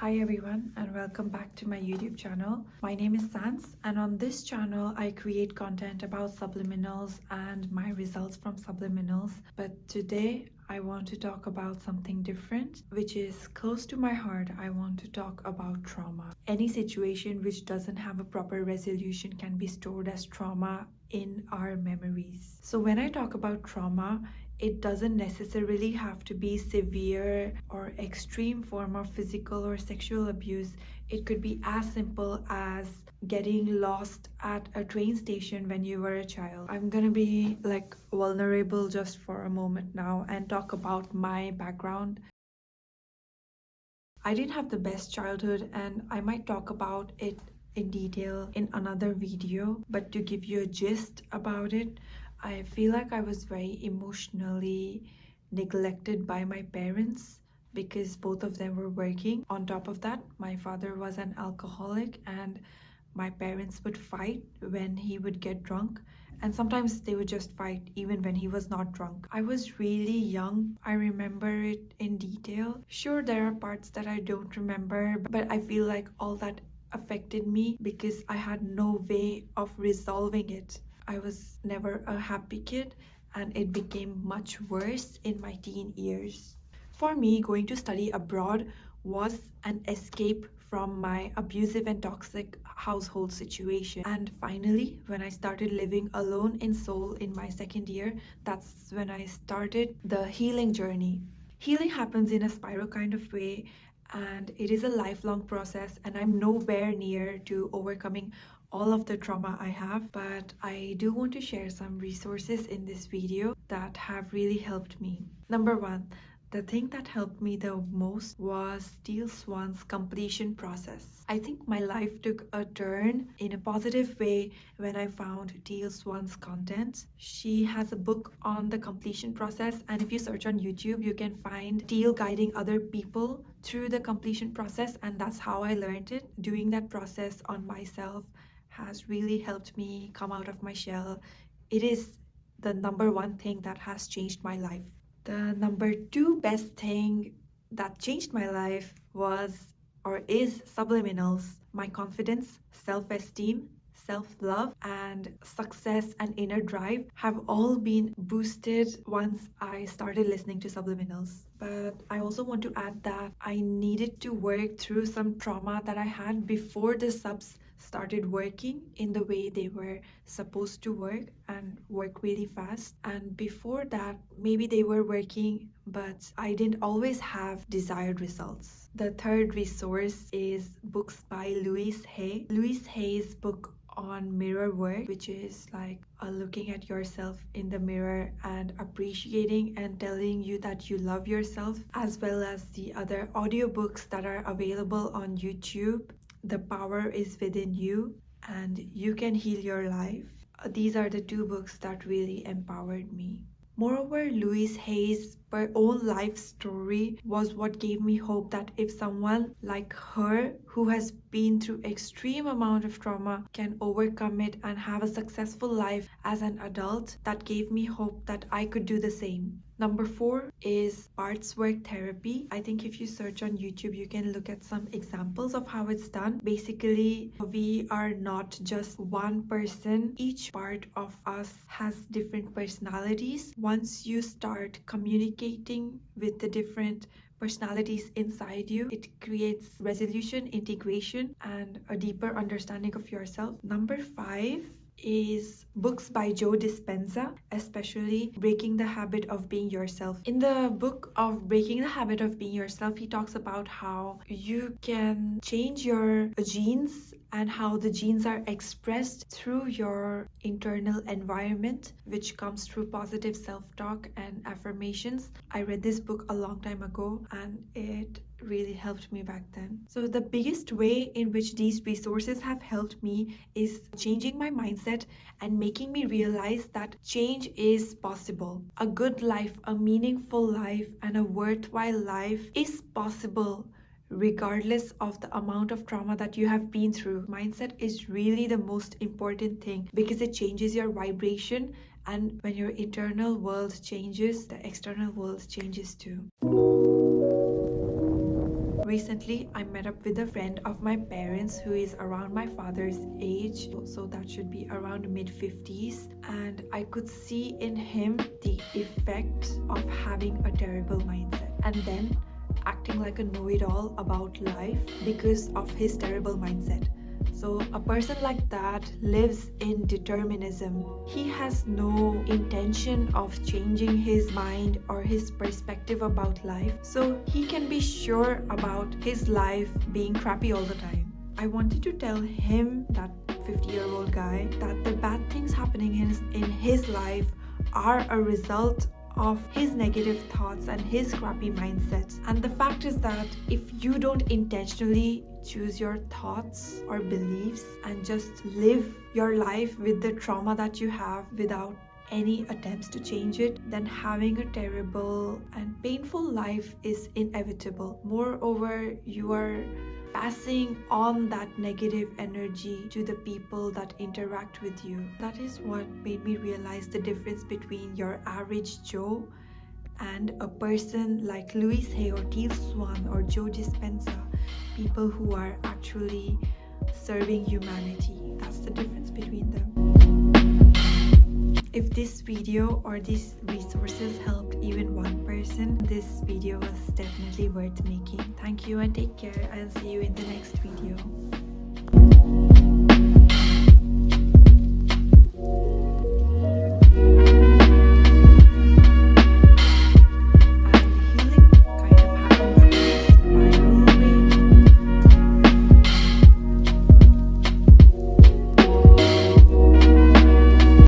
Hi everyone and welcome back to my YouTube channel. My name is Sans and on this channel I create content about subliminals and my results from subliminals. But today I want to talk about something different which is close to my heart. I want to talk about trauma. Any situation which doesn't have a proper resolution can be stored as trauma in our memories. So when I talk about trauma, it doesn't necessarily have to be severe or extreme form of physical or sexual abuse. It could be as simple as getting lost at a train station when you were a child. I'm gonna be vulnerable just for a moment now and talk about my background. I didn't have the best childhood and I might talk about it in detail in another video, but to give you a gist about it, I feel like I was very emotionally neglected by my parents because both of them were working. On top of that, my father was an alcoholic and my parents would fight when he would get drunk, and sometimes they would just fight even when he was not drunk. I was really young. I remember it in detail. Sure, there are parts that I don't remember, but I feel like all that affected me because I had no way of resolving it. I was never a happy kid and it became much worse in my teen years. For me, going to study abroad was an escape from my abusive and toxic household situation. And finally, when I started living alone in Seoul in my second year, that's when I started the healing journey. Healing happens in a spiral kind of way, and it is a lifelong process, and I'm nowhere near to overcoming all of the trauma I have, but I do want to share some resources in this video that have really helped me. Number one, the thing that helped me the most was Teal Swan's completion process. I think my life took a turn in a positive way when I found Teal Swan's content. She has a book on the completion process, and if you search on YouTube, you can find Teal guiding other people through the completion process, and that's how I learned it. Doing that process on myself has really helped me come out of my shell. It is the number one thing that has changed my life. The number two best thing that changed my life was or is subliminals. My confidence, self-esteem, self-love, and success and inner drive have all been boosted once I started listening to subliminals. But I also want to add that I needed to work through some trauma that I had before the subs started working in the way they were supposed to work and work really fast. And before that, maybe they were working, but I didn't always have desired results. The third resource is books by 𝒽𝓄𝑒. 𝒽𝓄𝑒's book on mirror work, which is like looking at yourself in the mirror and appreciating and telling you that you love yourself, as well as the other audiobooks that are available on YouTube. The power is within you and you can heal your life. These are the two books that really empowered me. Moreover, 𝒽𝓄𝑒's own life story was what gave me hope that if someone like her who has been through extreme amount of trauma can overcome it and have a successful life as an adult, that gave me hope that I could do the same. Number four is parts work therapy. I think if you search on YouTube, you can look at some examples of how it's done. Basically, we are not just one person. Each part of us has different personalities. Once you start communicating with the different personalities inside you, it creates resolution, integration, and a deeper understanding of yourself. Number five is books by Joe Dispenza, especially Breaking the Habit of Being Yourself. In the book of Breaking the Habit of Being Yourself, he talks about how you can change your genes and how the genes are expressed through your internal environment, which comes through positive self-talk and affirmations. I read this book a long time ago and it really helped me back then. So the biggest way in which these resources have helped me is changing my mindset and making me realize that change is possible. A good life, a meaningful life, and a worthwhile life is possible regardless of the amount of trauma that you have been through. Mindset is really the most important thing because it changes your vibration, and when your internal world changes, the external world changes too. recently I met up with a friend of my parents who is around my father's age, so that should be around mid-50s, and I could see in him the effect of having a terrible mindset and then acting like a know-it-all about life because of his terrible mindset. So a person like that lives in determinism. He has no intention of changing his mind or his perspective about life, so he can be sure about his life being crappy all the time. I wanted to tell him, that 50-year-old guy, that the bad things happening in his life are a result of his negative thoughts and his crappy mindset. And the fact is that if you don't intentionally choose your thoughts or beliefs and just live your life with the trauma that you have without any attempts to change it, then having a terrible and painful life is inevitable. Moreover, you are passing on that negative energy to the people that interact with you. That is what made me realize the difference between your average Joe and a person like 𝒽𝓂𝓁 or Teal Swan or Joe Dispenza, people who are actually serving humanity. That's the difference between them. If this video or these resources helped even one person, this video was definitely worth making. Thank you and take care. I'll see you in the next video.